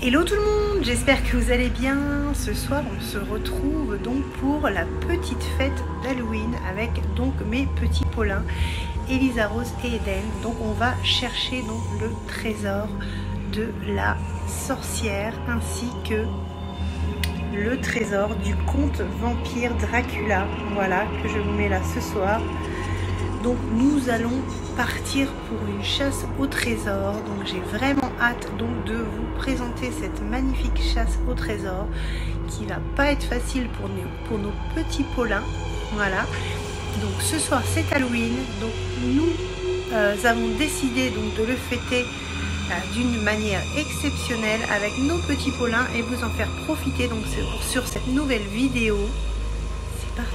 Hello tout le monde, j'espère que vous allez bien. Ce soir on se retrouve donc pour la petite fête d'Halloween avec donc mes petits Paulins, Elisa Rose et Eden. Donc on va chercher donc le trésor de la sorcière ainsi que le trésor du conte vampire Dracula. Voilà, que je vous mets là ce soir. Donc nous allons partir pour une chasse au trésor. Donc j'ai vraiment hâte donc de vous présenter cette magnifique chasse au trésor qui va pas être facile pour nos petits Paulins. Voilà. Donc ce soir c'est Halloween. Donc nous avons décidé donc de le fêter d'une manière exceptionnelle avec nos petits Paulins et vous en faire profiter donc sur cette nouvelle vidéo. C'est parti.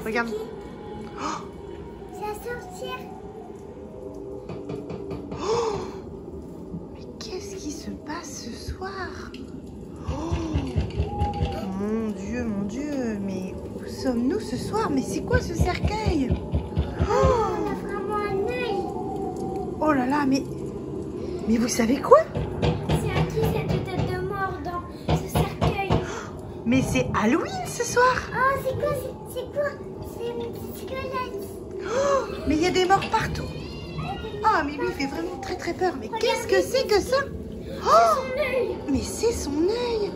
Regarde. Oh, c'est la sorcière. Oh, mais qu'est-ce qui se passe ce soir? Oh, mon Dieu, mais où sommes-nous ce soir? Mais c'est quoi ce cercueil? Oh, on a vraiment un œil. Oh là là, mais vous savez quoi? C'est à qui cette tête de mort dans ce cercueil? Mais c'est Halloween ce soir. Oh, c'est quoi? C'est une squelette. Oh, mais il y a des morts partout. Ah, mais lui, il fait vraiment très très peur. Mais qu'est-ce que c'est que ça? Oh, mais c'est son œil.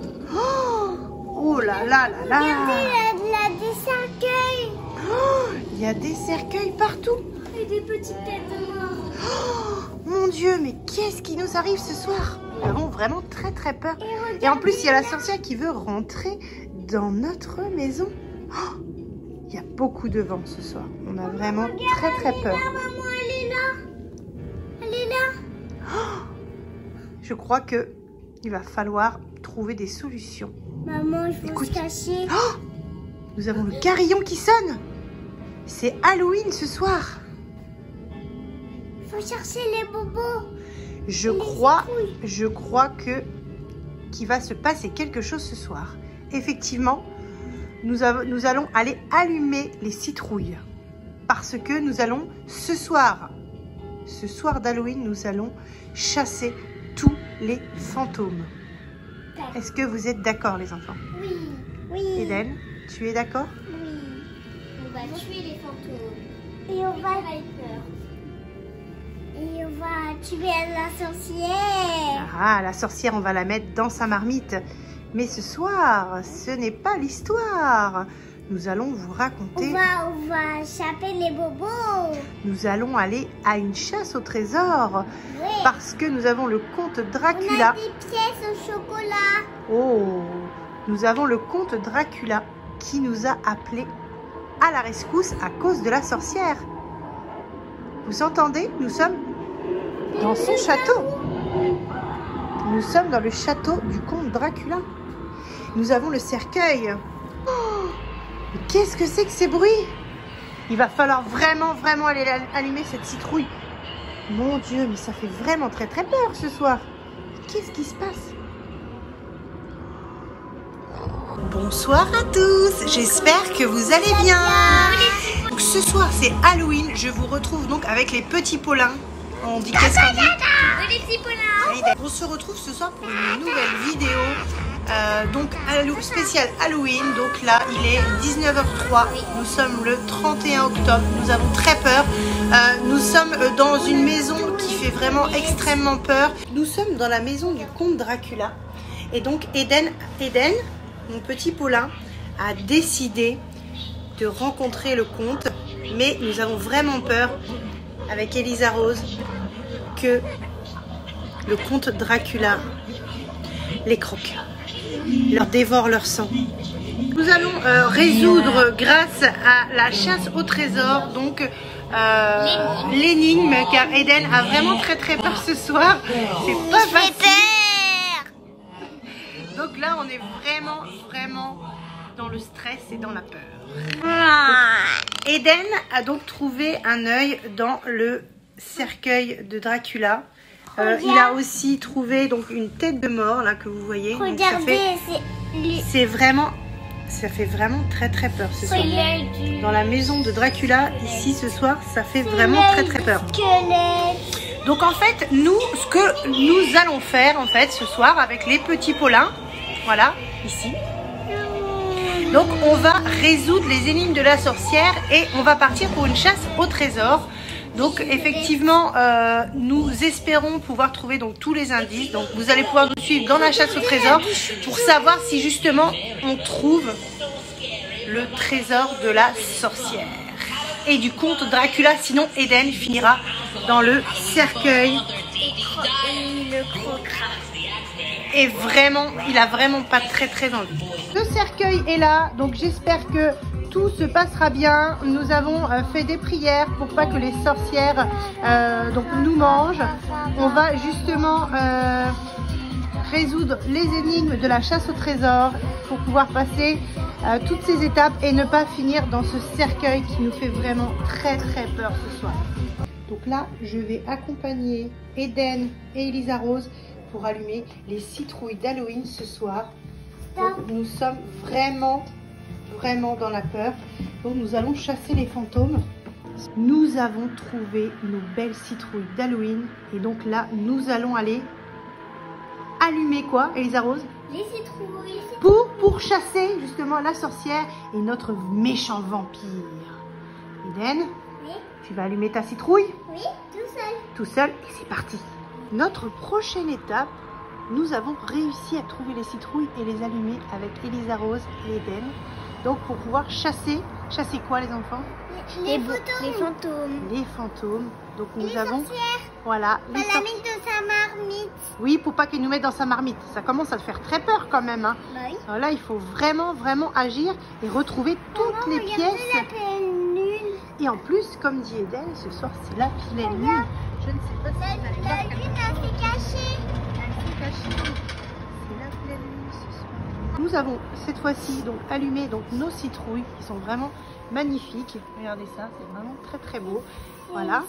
Oh là là là là. Regardez, il y a des cercueils. Oh, il y a des cercueils partout. Et des petites têtes de mort. Oh, mon Dieu, mais qu'est-ce qui nous arrive ce soir? Nous avons vraiment très très peur. Et en plus, il y a la sorcière qui veut rentrer dans notre maison. Oh, il y a beaucoup de vent ce soir. On a vraiment très très peur. Là, maman, elle est là. Elle est là. Oh, je crois que il va falloir trouver des solutions. Maman, il faut se cacher. Oh, nous avons le carillon qui sonne. C'est Halloween ce soir. Il faut chercher les bobos. Je crois que qu'il va se passer quelque chose ce soir. Effectivement, nous allons aller allumer les citrouilles parce que nous allons ce soir d'Halloween, nous allons chasser tous les fantômes. Est-ce que vous êtes d'accord les enfants? Oui, oui. Eden, tu es d'accord? Oui. On va tuer les fantômes. Et on va tuer la sorcière. Ah, la sorcière, on va la mettre dans sa marmite. Mais ce soir, ce n'est pas l'histoire. Nous allons vous raconter... On va choper les bobos. Nous allons aller à une chasse au trésor. Oui. Parce que nous avons le comte Dracula. On a des pièces au chocolat. Oh, nous avons le comte Dracula qui nous a appelés à la rescousse à cause de la sorcière. Vous entendez? Nous sommes dans son château. Nous sommes dans le château du comte Dracula. Nous avons le cercueil. Oh, mais qu'est-ce que c'est que ces bruits? Il va falloir vraiment aller allumer cette citrouille. Mon Dieu, mais ça fait vraiment très très peur ce soir. Qu'est-ce qui se passe? Bonsoir à tous, j'espère que vous allez bien. Donc, ce soir c'est Halloween, je vous retrouve donc avec les petits Paulins. On dit qu'est-ce qu'on dit? Les petits Paulins. On se retrouve ce soir pour une nouvelle vidéo donc spéciale Halloween. Donc là il est 19h03, nous sommes le 31 octobre, nous avons très peur. Nous sommes dans une maison qui fait vraiment extrêmement peur. Nous sommes dans la maison du comte Dracula. Et donc Eden, mon petit Paulin, a décidé de rencontrer le comte. Mais nous avons vraiment peur avec Elisa Rose que le comte Dracula les croque, leur dévore leur sang. Nous allons résoudre grâce à la chasse au trésor donc l'énigme, car Eden a vraiment très très peur ce soir. C'est pas facile. Donc là on est vraiment dans le stress et dans la peur. Donc, Eden a donc trouvé un œil dans le cercueil de Dracula. Il a aussi trouvé donc une tête de mort là que vous voyez. Regardez, c'est vraiment, ça fait vraiment très très peur ce soir. Dans la maison de Dracula ici ce soir, ça fait vraiment très très peur. Donc en fait, nous, ce que nous allons faire en fait ce soir avec les petits Paulins, voilà, ici. Donc on va résoudre les énigmes de la sorcière et on va partir pour une chasse au trésor. Donc effectivement, nous espérons pouvoir trouver donc tous les indices. Donc vous allez pouvoir nous suivre dans la chasse au trésor pour savoir si justement on trouve le trésor de la sorcière et du comte Dracula. Sinon Eden finira dans le cercueil. Le croquera. Et vraiment, il a vraiment pas très envie. Le cercueil est là, donc j'espère que tout se passera bien. Nous avons fait des prières pour pas que les sorcières donc nous mangent. On va justement résoudre les énigmes de la chasse au trésor pour pouvoir passer toutes ces étapes et ne pas finir dans ce cercueil qui nous fait vraiment très peur ce soir. Donc là, je vais accompagner Eden et Elisa Rose pour allumer les citrouilles d'Halloween ce soir. Donc, nous sommes vraiment dans la peur. Donc nous allons chasser les fantômes. Nous avons trouvé nos belles citrouilles d'Halloween. Et donc là, nous allons aller allumer quoi, Elisa Rose? Les citrouilles. Pour chasser justement la sorcière et notre méchant vampire. Eden, Oui. tu vas allumer ta citrouille? Oui, tout seul. Tout seul, et c'est parti. Notre prochaine étape, nous avons réussi à trouver les citrouilles et les allumer avec Elisa Rose et Eden. Donc pour pouvoir chasser quoi les enfants? Les fantômes. Les fantômes. Donc nous les avons, sorcières. voilà, les Pas la mettre de sa marmite. Oui, pour pas qu'elle nous mette dans sa marmite. Ça commence à te faire très peur quand même. Hein. Bah oui. Alors là, il faut vraiment agir et retrouver toutes les pièces. La pleine lune. Et en plus, comme dit Eden, ce soir c'est la pleine lune. Je ne sais pas si vous allez voir. La lune, elle s'est cachée. C'est la pleine lune ce soir. Nous avons cette fois-ci donc allumé donc nos citrouilles qui sont vraiment magnifiques. Regardez ça, c'est vraiment très beau. Voilà.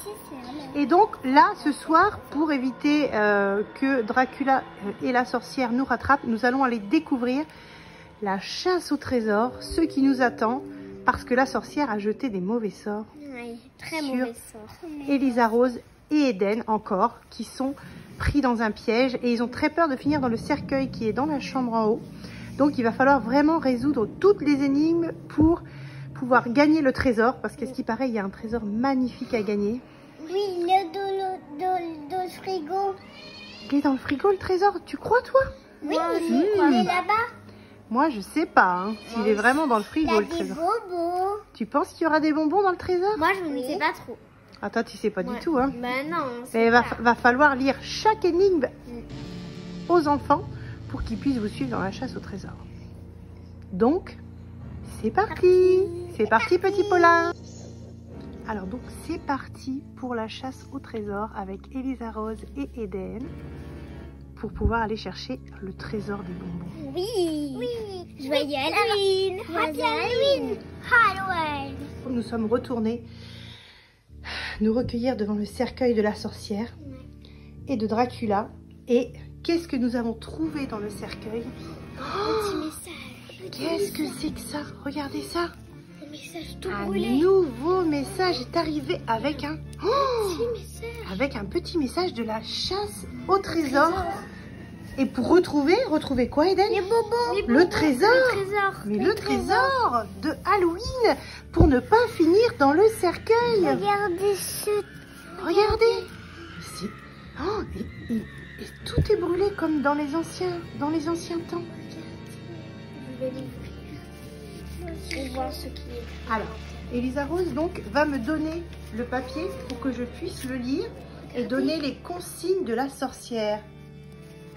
Et donc là, ce soir, pour éviter que Dracula et la sorcière nous rattrapent, nous allons aller découvrir la chasse au trésor, ce qui nous attend, parce que la sorcière a jeté des mauvais sorts Oui, très sur mauvais sort. Elisa Rose et Eden encore, qui sont pris dans un piège et ils ont très peur de finir dans le cercueil qui est dans la chambre en haut. Donc il va falloir vraiment résoudre toutes les énigmes pour pouvoir gagner le trésor, parce qu'à ce qui paraît, il y a un trésor magnifique à gagner. Oui, il est dans le frigo. Il est dans le frigo le trésor, tu crois toi? Oui, il est là-bas. Moi je sais pas hein, s'il est vraiment dans le frigo le trésor. Bonbons. Tu penses qu'il y aura des bonbons dans le trésor? Moi je ne sais pas trop. Ah toi tu sais pas du tout hein. Ben non. Mais il va falloir lire chaque énigme aux enfants pour qu'ils puissent vous suivre dans la chasse au trésor. Donc c'est parti. C'est parti petit Paulin. Alors donc c'est parti pour la chasse au trésor avec Elisa Rose et Eden pour pouvoir aller chercher le trésor des bonbons. Oui. Joyeux Halloween. Happy Halloween. Halloween. Nous sommes retournés nous recueillir devant le cercueil de la sorcière et de Dracula. Et qu'est-ce que nous avons trouvé dans le cercueil? Petit message. Qu'est-ce que c'est que ça? Regardez ça. Un message tout Un brûlé. nouveau message est arrivé avec un Petit message. avec un petit message de la chasse au trésor. Et pour retrouver quoi Eden? Les bonbons. Le trésor. Le trésor. Mais le trésor de Halloween pour ne pas finir dans le cercueil. Regardez ce. Regardez. Oh, et tout est brûlé comme dans les anciens temps. Je vais l'ouvrir. Pour voir ce qui est. Alors, Elisa Rose donc va me donner le papier pour que je puisse le lire et donner les consignes de la sorcière.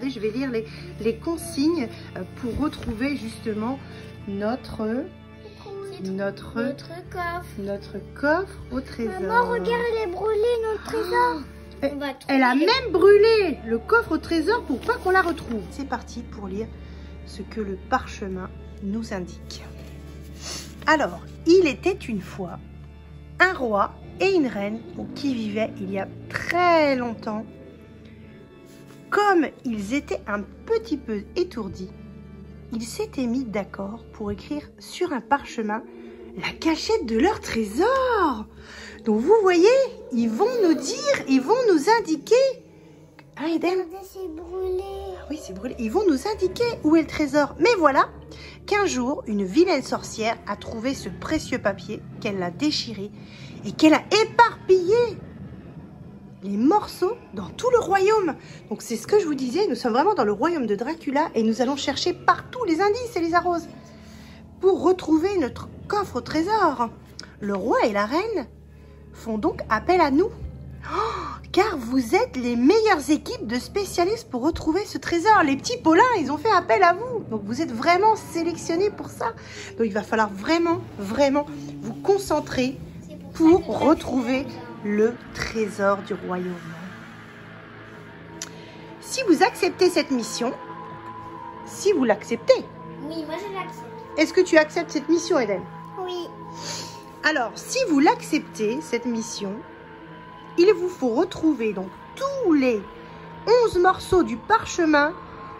Et je vais lire les consignes pour retrouver justement notre coffre au trésor. Maman, regarde, elle est brûlée, notre trésor. Elle a même brûlé le coffre au trésor pour pas qu'on la retrouve. C'est parti pour lire ce que le parchemin nous indique. Alors, il était une fois un roi et une reine qui vivaient il y a très longtemps comme ils étaient un petit peu étourdis, ils s'étaient mis d'accord pour écrire sur un parchemin la cachette de leur trésor. Donc vous voyez, ils vont nous dire, ils vont nous indiquer. Hein, Eden? C'est brûlé. Oui, c'est brûlé. Ils vont nous indiquer où est le trésor. Mais voilà qu'un jour, une vilaine sorcière a trouvé ce précieux papier, qu'elle l'a déchiré et qu'elle a éparpillé les morceaux dans tout le royaume. Donc c'est ce que je vous disais, nous sommes vraiment dans le royaume de Dracula et nous allons chercher partout les indices, Elisa Rose, pour retrouver notre coffre au trésor. Le roi et la reine font donc appel à nous. Car vous êtes les meilleures équipes de spécialistes pour retrouver ce trésor. Les petits Paulins, ils ont fait appel à vous. Donc vous êtes vraiment sélectionnés pour ça. Donc il va falloir vraiment, vraiment vous concentrer pour retrouver le trésor du royaume. Si vous acceptez cette mission, si vous l'acceptez. Oui, moi je l'accepte. Est-ce que tu acceptes cette mission, Eden? Oui. Alors, si vous l'acceptez, cette mission, il vous faut retrouver donc tous les 11 morceaux du parchemin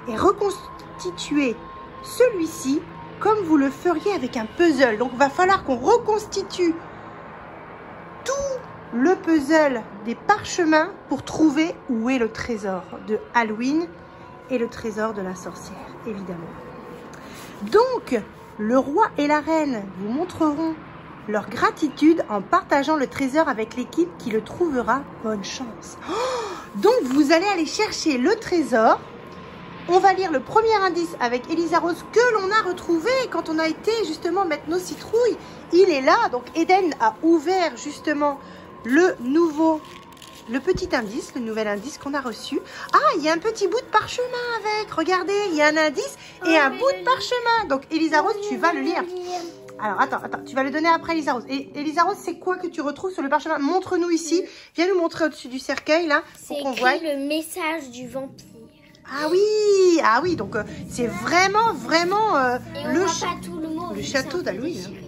et reconstituer celui-ci comme vous le feriez avec un puzzle. Donc, il va falloir qu'on reconstitue tout le puzzle des parchemins pour trouver où est le trésor de Halloween et le trésor de la sorcière, évidemment. Donc, le roi et la reine vous montreront leur gratitude en partageant le trésor avec l'équipe qui le trouvera. Bonne chance. Donc, vous allez aller chercher le trésor. On va lire le premier indice avec Elisa Rose que l'on a retrouvé quand on a été justement mettre nos citrouilles. Il est là. Donc, Eden a ouvert justement le petit indice, le nouvel indice qu'on a reçu. Ah, il y a un petit bout de parchemin avec. Regardez, il y a un indice et un bout de parchemin. Donc, Elisa Rose, tu vas le lire. Alors, attends, tu vas le donner après Elisa Rose. Et Elisa Rose, c'est quoi que tu retrouves sur le parchemin? Montre-nous ici. Viens nous montrer au-dessus du cercueil, là, pour qu'on voit. C'est le message du vampire. Ah oui, donc c'est vraiment le château d'Halloween.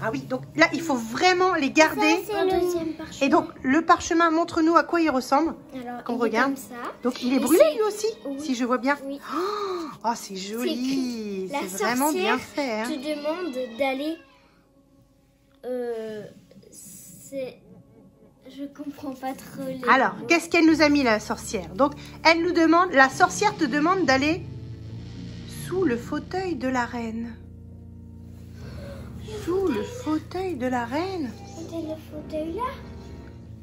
Ah oui, donc là, il faut vraiment les garder. Et donc, le parchemin, montre-nous à quoi il ressemble. Alors, qu'on regarde. comme ça. Donc, il est brûlé lui aussi, oui. si je vois bien. Oui. Oh, c'est joli. C'est La vraiment bien sorcière fait. Hein. te demande d'aller... Je comprends pas trop les Alors, mots. qu'est-ce qu'elle nous a mis, la sorcière? Donc, elle nous demande, la sorcière te demande d'aller sous le fauteuil de la reine. Sous le fauteuil de la reine. C'était le fauteuil là?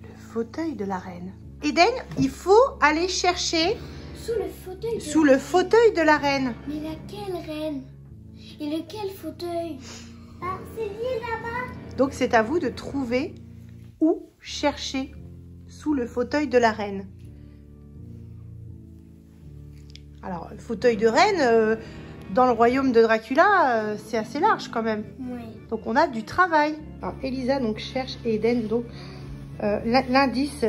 Le fauteuil de la reine. Eden, il faut aller chercher Sous le fauteuil de sous le fauteuil de la reine. Mais laquelle reine? Et lequel fauteuil? Ah, c'est lui là-bas. Donc, c'est à vous de trouver où chercher sous le fauteuil de la reine. Alors, le fauteuil de reine, dans le royaume de Dracula, c'est assez large quand même. Oui. Donc, on a du travail. Alors, Elisa donc, cherche et Eden, donc, l'indice.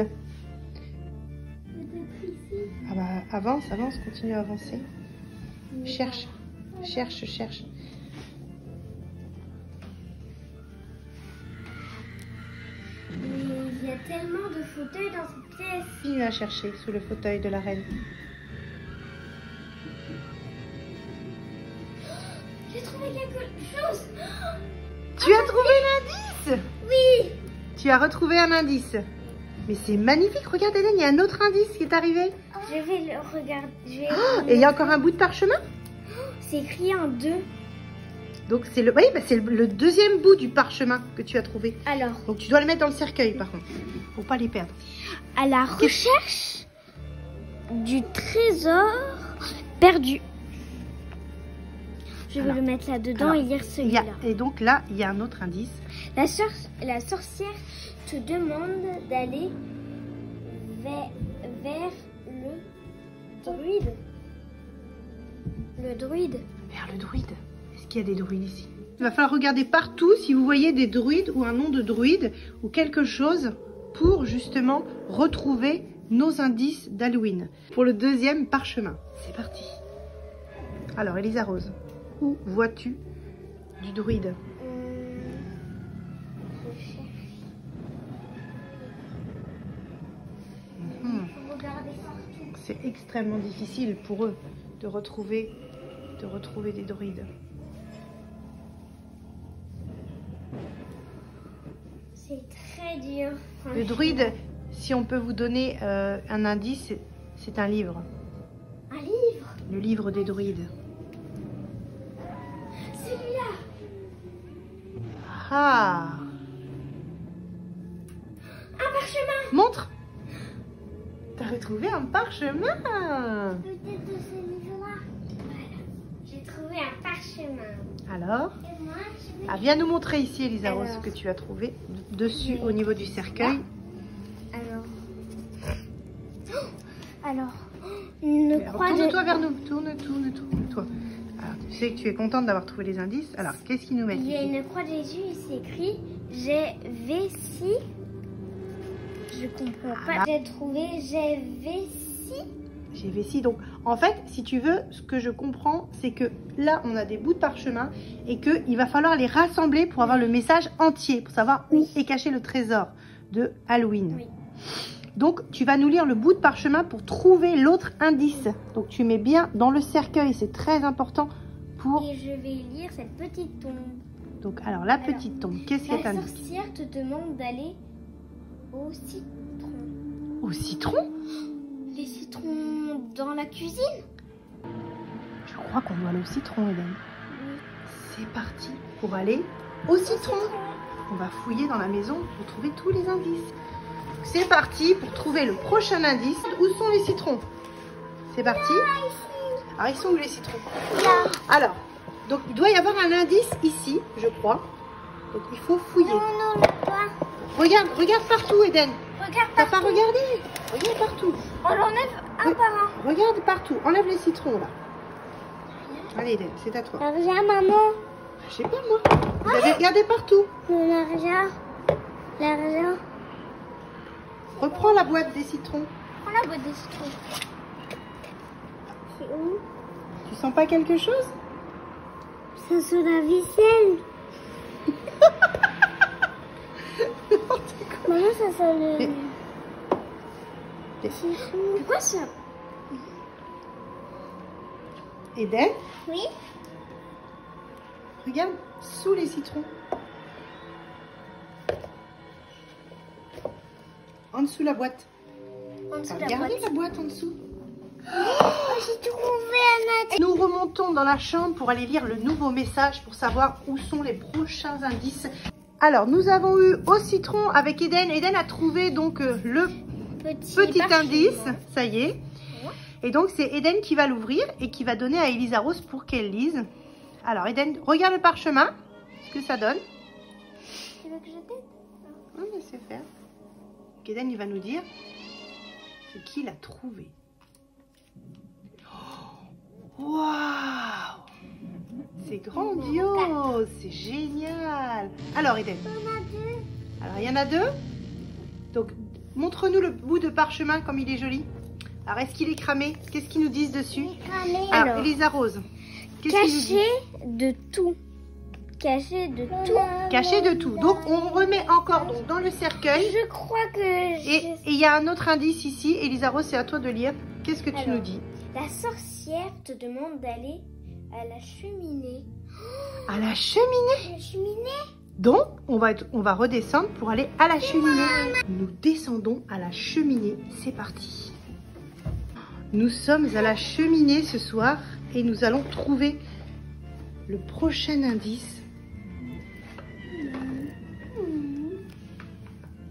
Ah bah, avance, continue à avancer. Cherche. Mais il y a tellement de fauteuils dans cette pièce. Continue à chercher sous le fauteuil de la reine. J'ai trouvé quelque chose. Tu as trouvé l'indice? Oui. Tu as retrouvé un indice. Mais c'est magnifique. Regarde, Hélène, il y a un autre indice qui est arrivé. Je vais le regarder. Et il y a encore un bout de parchemin. C'est écrit en 2. Donc, c'est le, oui, bah, c'est le deuxième bout du parchemin que tu as trouvé. Alors, Donc, tu dois le mettre dans le cercueil, par contre, pour pas les perdre. à la recherche du trésor perdu. Je vais Alors, le mettre là-dedans alors, et lire celui-là. Et donc là, il y a un autre indice. La sorcière te demande d'aller vers le druide. Le druide. Vers le druide. Est-ce qu'il y a des druides ici? Il va falloir regarder partout si vous voyez des druides ou un nom de druide ou quelque chose pour justement retrouver nos indices d'Halloween. Pour le deuxième parchemin. C'est parti. Alors, Elisa Rose, où vois-tu du druide? Je cherche. Hmm. Faut regarder partout. c'est extrêmement difficile pour eux de retrouver des druides. C'est très dur. Le druide, si on peut vous donner un indice, c'est un livre. Un livre? Le livre des druides. Celui-là. Ah! Un parchemin. Montre! T'as retrouvé un parchemin! Peut-être de ce livre-là. Voilà. J'ai trouvé un parchemin. Alors? Et moi, je vais... Ah, viens nous montrer ici, Elisa Rose, ce Alors. que tu as trouvé dessus au niveau du cercueil. Alors, une croix de... Tourne-toi vers nous, tourne-toi. Alors, tu sais que tu es contente d'avoir trouvé les indices. Alors, qu'est-ce qu'ils nous mettent Il y a ici? une croix de Jésus, il s'écrit j'ai vessi. Je comprends pas. J'ai trouvé j'ai vessi. J'ai vessi. Donc, en fait, si tu veux, ce que je comprends, c'est que là, on a des bouts de parchemin et qu'il va falloir les rassembler pour avoir le message entier, pour savoir où est caché le trésor de Halloween. Oui. Donc, tu vas nous lire le bout de parchemin pour trouver l'autre indice. Donc, tu mets bien dans le cercueil, c'est très important pour... Et je vais lire cette petite tombe. Donc, alors, la petite tombe, qu'est-ce qu'elle La t'indique? sorcière te demande d'aller au citron. Au citron? Les citrons dans la cuisine? Je crois qu'on doit aller au citron, Hélène. Oui. C'est parti pour aller au citron. On va fouiller dans la maison pour trouver tous les indices. C'est parti pour trouver le prochain indice. Où sont les citrons? C'est parti. Alors, ils sont où les citrons? Là. Alors, donc il doit y avoir un indice ici, je crois. Donc il faut fouiller. Non, là. Regarde partout, Eden. Regarde T'as pas partout. regardé? Regarde partout. On l'enlève un Oui. par un. Regarde partout. Enlève les citrons là. Allez, Eden, c'est à toi. L'argent, maman. Je sais pas moi. Vous avez regardé partout. L'argent. L'argent. Reprends la boîte des citrons. Prends la boîte de citron. C'est où? Tu sens pas quelque chose? Ça sent la ficelle. Maman, ça sent le... Mais- C'est quoi ça? Eden, Oui. regarde sous les citrons. En dessous la boîte. En dessous de la Regardez boîte. la boîte en dessous. Oh, j'ai trouvé un indice. Nous remontons dans la chambre pour aller lire le nouveau message pour savoir où sont les prochains indices. Alors, nous avons eu au citron avec Eden. Eden a trouvé donc le petit parchemin. indice. Ça y est. Et donc, c'est Eden qui va l'ouvrir et qui va donner à Elisa Rose pour qu'elle lise. Alors, Eden, regarde le parchemin. Ce que ça donne. Tu veux que je t'aide? On va laisser faire. Eden, il va nous dire ce qu'il a trouvé. Waouh! C'est grandiose, c'est génial. Alors, Eden. On a deux. Alors, il y en a deux. Donc, montre-nous le bout de parchemin comme il est joli. Alors, est-ce qu'il est cramé? Qu'est-ce qu'ils nous disent dessus? Alors, Elisa Rose, qu'est-ce qu'ils nous disent? Caché de tout. Caché de tout. Caché de tout. Donc, on remet encore donc, dans le cercueil. Je crois que... Et il y a un autre indice ici. Elisa Rose, c'est à toi de lire. Qu'est-ce que tu Alors. nous dis? La sorcière te demande d'aller à la cheminée. À la cheminée. La cheminée? Donc, on va redescendre pour aller à la cheminée. Nous descendons à la cheminée. C'est parti. Nous sommes à la cheminée ce soir et nous allons trouver le prochain indice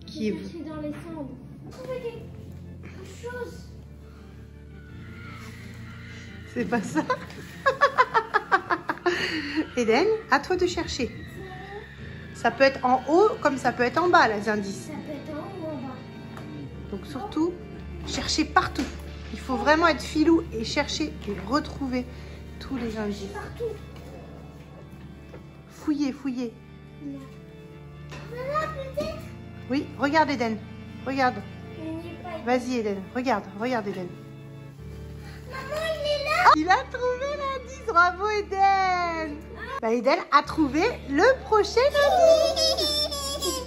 qui est... Je suis dans les cendres. Trouver quelque chose. C'est pas ça? Eden, à toi de chercher. Ça peut être en haut comme ça peut être en bas, les indices. Ça peut être en haut ou en bas. Donc surtout, cherchez partout. Il faut vraiment être filou et chercher et retrouver tous les indices. Partout. Fouillez, fouillez. Voilà, peut-être. Oui, regarde Eden. Regarde. Il n'y est pas. Vas-y Eden. Regarde, regarde Eden. Maman, il est là. Il a trouvé l'indice. Bravo Eden. Bah, Eden a trouvé le prochain indice.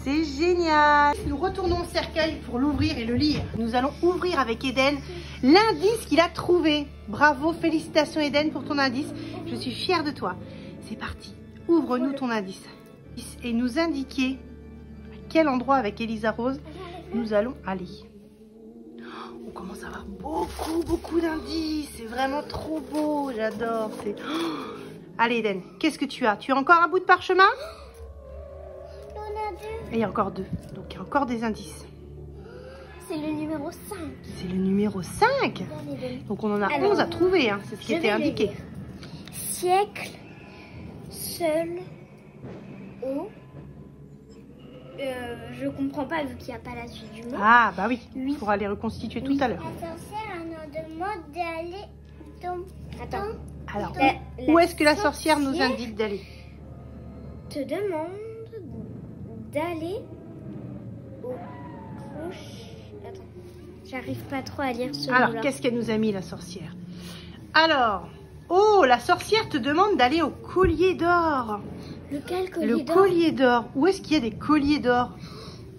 C'est génial. Nous retournons au cercueil pour l'ouvrir et le lire. Nous allons ouvrir avec Eden l'indice qu'il a trouvé. Bravo, félicitations Eden pour ton indice. Je suis fière de toi. C'est parti. Ouvre-nous ton indice. Et nous indiquer à quel endroit avec Elisa Rose nous allons aller. On commence à avoir beaucoup d'indices. C'est vraiment trop beau. J'adore. Allez Eden, qu'est-ce que tu as? Tu as encore un bout de parchemin? Et il y a encore 2. Donc il y a encore des indices. C'est le numéro 5. C'est le numéro 5. Donc on en a 11 à trouver. Hein. C'est ce qui était indiqué. Siècle seul au... je comprends pas vu qu'il n'y a pas la suite du mot. Ah bah oui, il faudra les reconstituer tout à l'heure. La sorcière nous demande d'aller dans... Attends. Alors, où est-ce que la sorcière nous indique d'aller? Te demande d'aller au cloche. Attends, j'arrive pas trop à lire ce mot-là. Alors, qu'est-ce qu'elle nous a mis la sorcière? Alors, oh, la sorcière te demande d'aller au collier d'or. Lequel collier d'or? Le collier d'or. Où est-ce qu'il y a des colliers d'or?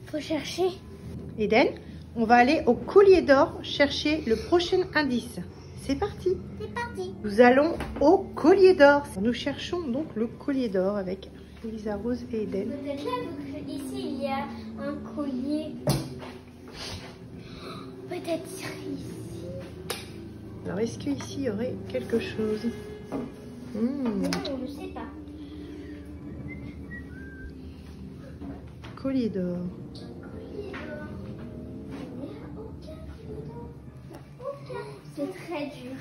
Faut chercher. Eden, on va aller au collier d'or chercher le prochain indice. C'est parti. C'est parti. Nous allons au collier d'or. Nous cherchons donc le collier d'or avec Elisa Rose et Eden. Peut-être là, vu qu'ici il y a un collier. Peut-être ici. Alors, est-ce qu'ici il y aurait quelque chose? Non, on ne sait pas. Collier d'or. C'est très dur.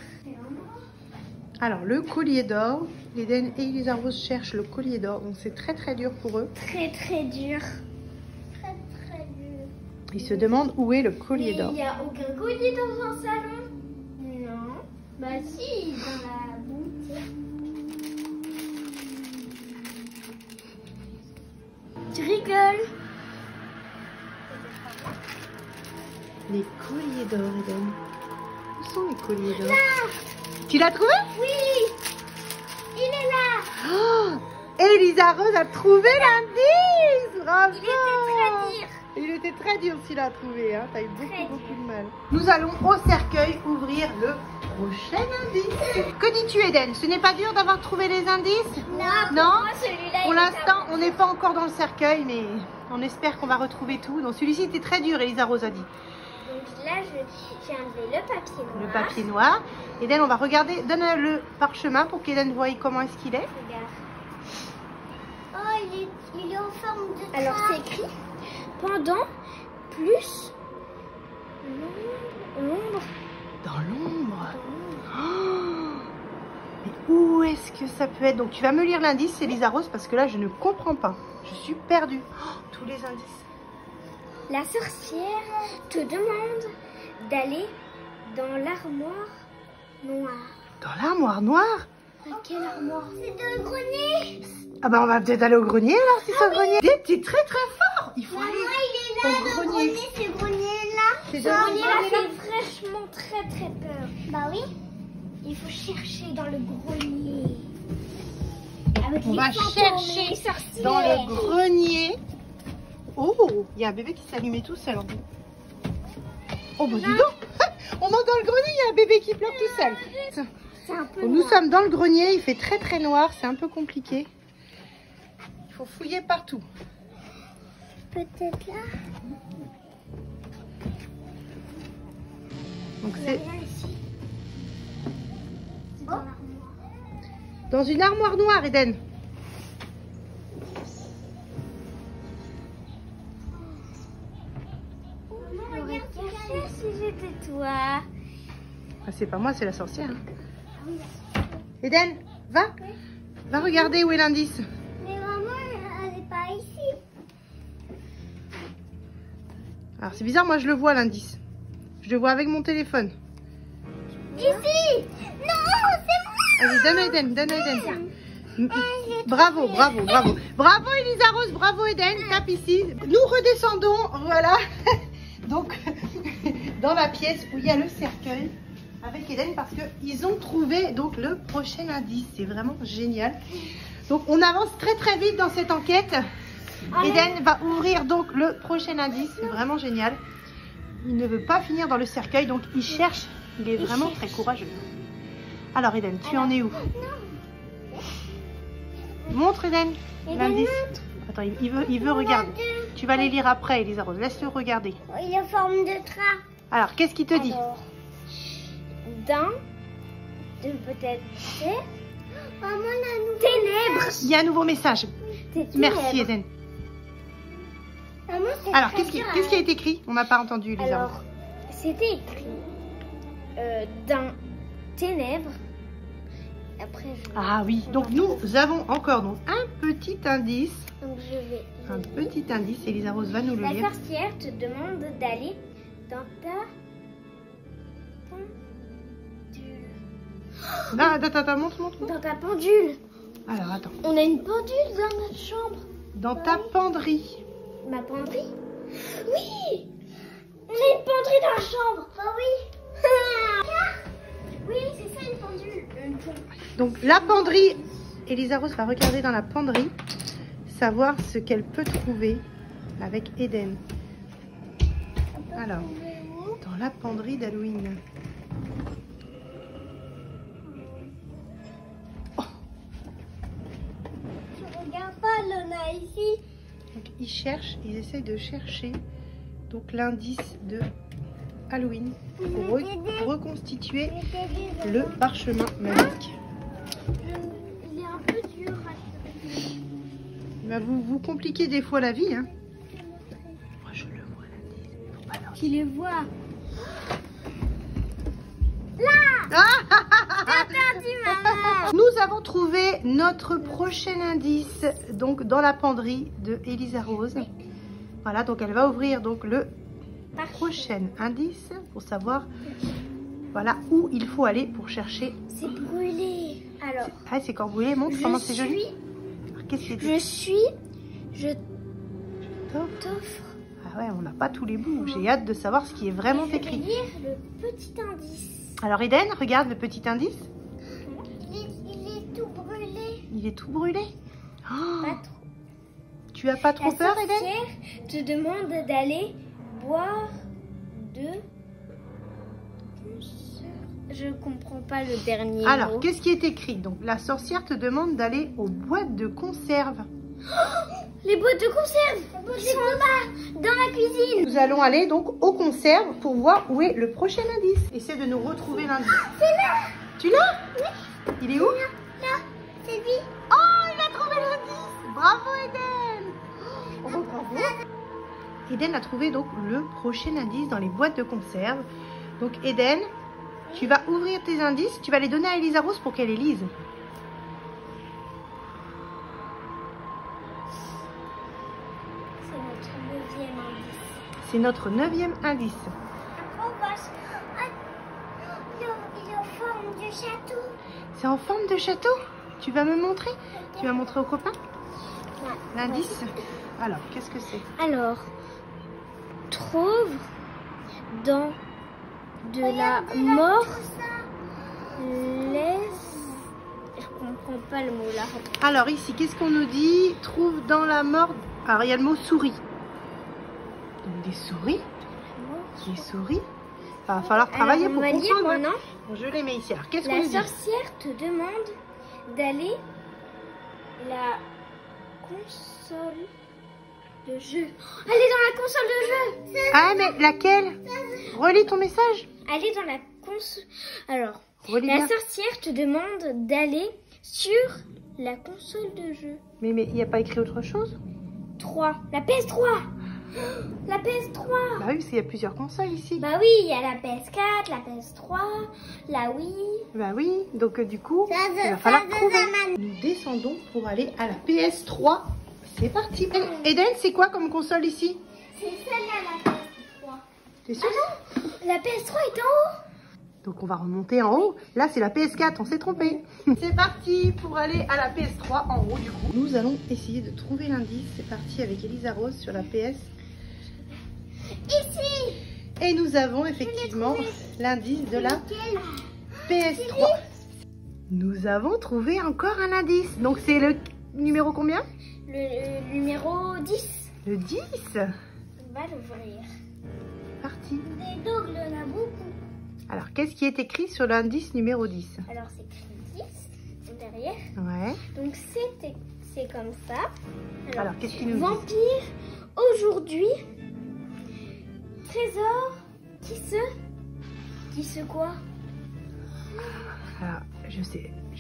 Alors, le collier d'or. Eden et Elisa Rose cherchent le collier d'or. Donc, c'est très dur pour eux. Très dur. Très dur. Ils se demandent où est le collier d'or. Il n'y a aucun collier dans un salon. Non. Bah si, dans la boutique. Tu rigoles? Les colliers d'or, Eden. Où sont les colliers d'or? Là. Tu l'as trouvé? Oui. Il est là. Oh, Elisa Rose a trouvé l'indice. Bravo. Il était très dur. Il était très dur s'il a trouvé. Hein. Tu as eu beaucoup de mal. Nous allons au cercueil ouvrir le prochain indice. Que dis-tu, Eden? Ce n'est pas dur d'avoir trouvé les indices? Non. Pour l'instant, on n'est pas encore dans le cercueil, mais on espère qu'on va retrouver tout. Donc celui-ci était très dur, Elisa Rose a dit. Donc là, j'ai enlevé le papier noir. Le papier noir. Eden, on va regarder. Donne le parchemin pour qu'Eden voie comment est-ce qu'il est. Regarde. Oh, il est en forme de... Alors, c'est écrit pendant plus l'ombre. Dans l'ombre. Oh, mais où est-ce que ça peut être? Donc, tu vas me lire l'indice, Elisa Rose, parce que là, je ne comprends pas. Je suis perdue. Oh, tous les indices. La sorcière te demande d'aller dans l'armoire noire. Dans l'armoire noire? Quelle armoire? C'est dans le grenier. Ah bah on va peut-être aller au grenier alors, si c'est au grenier. T'es très fort. Il faut aller il est là, au grenier. Ce grenier-là. C'est Ce grenier-là fait fraîchement très peur. Bah oui. Il faut chercher dans le grenier. Avec on va chercher dans le grenier. Oh, il y a un bébé qui s'allumait tout seul. Oh bah dis donc. On entre dans le grenier, il y a un bébé qui pleure tout seul. Nous sommes dans le grenier, il fait très noir, c'est un peu compliqué. Il faut fouiller partout. Peut-être là. Donc c'est dans une armoire noire, Eden. Si j'étais toi. Ah, c'est pas moi, c'est la sorcière. Hein. Eden, va. Va regarder où est l'indice. Mais maman, elle n'est pas ici. Alors c'est bizarre, moi je le vois l'indice. Je le vois avec mon téléphone. Ici. Non, c'est moi. Vas-y, donne à Eden, donne à Eden. Bravo. Bravo Elisa Rose, bravo Eden, tape ici. Nous redescendons, voilà. Donc, dans la pièce où il y a le cercueil avec Eden parce qu'ils ont trouvé donc le prochain indice. C'est vraiment génial. Donc, on avance très vite dans cette enquête. Eden va ouvrir donc le prochain indice. C'est vraiment génial. Il ne veut pas finir dans le cercueil, donc il cherche. Il est vraiment très courageux. Alors Eden, tu en es où? Montre Eden l'indice. Attends, il veut regarder. Tu vas les lire après, Elisa Rose. Laisse-le regarder. Il est en forme de train. Alors, qu'est-ce qu'il te dit? D'un, peut-être ténèbres. Il y a un nouveau message. Merci Eden. Alors, qu'est-ce qui a été écrit? On n'a pas entendu, Elisa Rose. Alors, c'était écrit d'un ténèbres. Après, Ah oui, donc nous avons encore donc, un petit indice. Donc je vais. Un petit indice, Elisa Rose va nous le lire. La sorcière te demande d'aller dans ta pendule. Non, attends, montre. Dans ta pendule. Alors, attends. On a une pendule dans notre chambre. Dans ta penderie. Ma penderie? Oui! On a une penderie dans la chambre. Oh oui. Oui, c'est ça une pendule. Donc la penderie, Elisa Rose va regarder dans la penderie, savoir ce qu'elle peut trouver avec Eden. Alors, dans la penderie d'Halloween. Oh. Je regarde pas Lona ici. Donc ils essayent de chercher donc l'indice de Halloween pour reconstituer le parchemin magique. Il est un peu dur à trouver. Bah vous compliquez des fois la vie, hein. Moi je le vois l'indice. Tu le vois? Nous avons trouvé notre prochain indice donc dans la penderie de Elisa Rose. Voilà, donc elle va ouvrir donc le prochain indice pour savoir voilà où il faut aller pour chercher. C'est brûlé. Alors. Ah, c'est encore brûlé. Montre comment c'est joli. Qu'est-ce que c'est? Je t'offre. Ah ouais, on n'a pas tous les bouts. J'ai hâte de savoir ce qui est vraiment écrit. Je vais lire le petit indice. Alors Eden, regarde le petit indice. Il est tout brûlé. Il est tout brûlé. Oh, Pas trop. tu as pas trop peur, Eden? La sorcière te demande d'aller boire de... Je comprends pas le dernier Alors, mot. qu'est-ce qui est écrit? Donc, la sorcière te demande d'aller aux boîtes de conserve. Les boîtes de conserve qui sont là-bas, dans la cuisine. Nous allons aller donc aux conserves pour voir où est le prochain indice. Essaie de nous retrouver l'indice. C'est là. Tu l'as? Oui. Il est où? Là, c'est lui. Oh, il a trouvé l'indice. Bravo, Eden. Oh, bravo. Eden a trouvé donc le prochain indice dans les boîtes de conserve. Donc, Eden, tu vas ouvrir tes indices. Tu vas les donner à Elisa Rose pour qu'elle les lise. C'est notre 9e indice. Il est en forme de château. C'est en forme de château? Tu vas me montrer? Tu vas montrer aux copains? Ouais. L'indice? Alors, qu'est-ce que c'est? Alors, trouve dans de la mort, laisse... Je comprends pas le mot là. Alors ici, qu'est-ce qu'on nous dit? Trouve dans la mort... Alors, il y a le mot souris. Donc, des souris? Des souris? Il va falloir travailler pour comprendre. Maintenant, je les mets ici. Alors, qu'est-ce qu'on la nous dit? sorcière te demande d'aller la console de jeu. Elle est dans la console de jeu. Ah, mais laquelle? Relis ton message. Elle est dans la console. Alors, Relis la bien. sorcière te demande d'aller sur la console de jeu. Mais il n'y a pas écrit autre chose? 3. La PS3. La PS3. Bah oui, parce qu'il y a plusieurs consoles ici. Bah oui, il y a la PS4, la PS3, la Wii. Bah oui, donc du coup, il va falloir trouver. Nous descendons pour aller à la PS3. C'est parti. Eden, c'est quoi comme console ici? C'est celle-là, la PS3. T'es sûr? Ah non, la PS3 est en haut. Donc on va remonter en haut. Là, c'est la PS4, on s'est trompé. C'est parti pour aller à la PS3 en haut du coup. Nous allons essayer de trouver l'indice. C'est parti avec Elisa Rose sur la PS. Ici. Et nous avons effectivement l'indice de la PS3. Nous avons trouvé encore un indice. Donc c'est le numéro combien? Le numéro 10. Le 10. On va l'ouvrir. Parti. Des dogs, il y en a beaucoup. Alors, qu'est-ce qui est écrit sur l'indice numéro 10? Alors, c'est écrit 10 derrière. Ouais. Donc, c'est comme ça. Alors qu'est-ce qu'il nous dit? Vampire, aujourd'hui, trésor, qui se quoi? Alors, je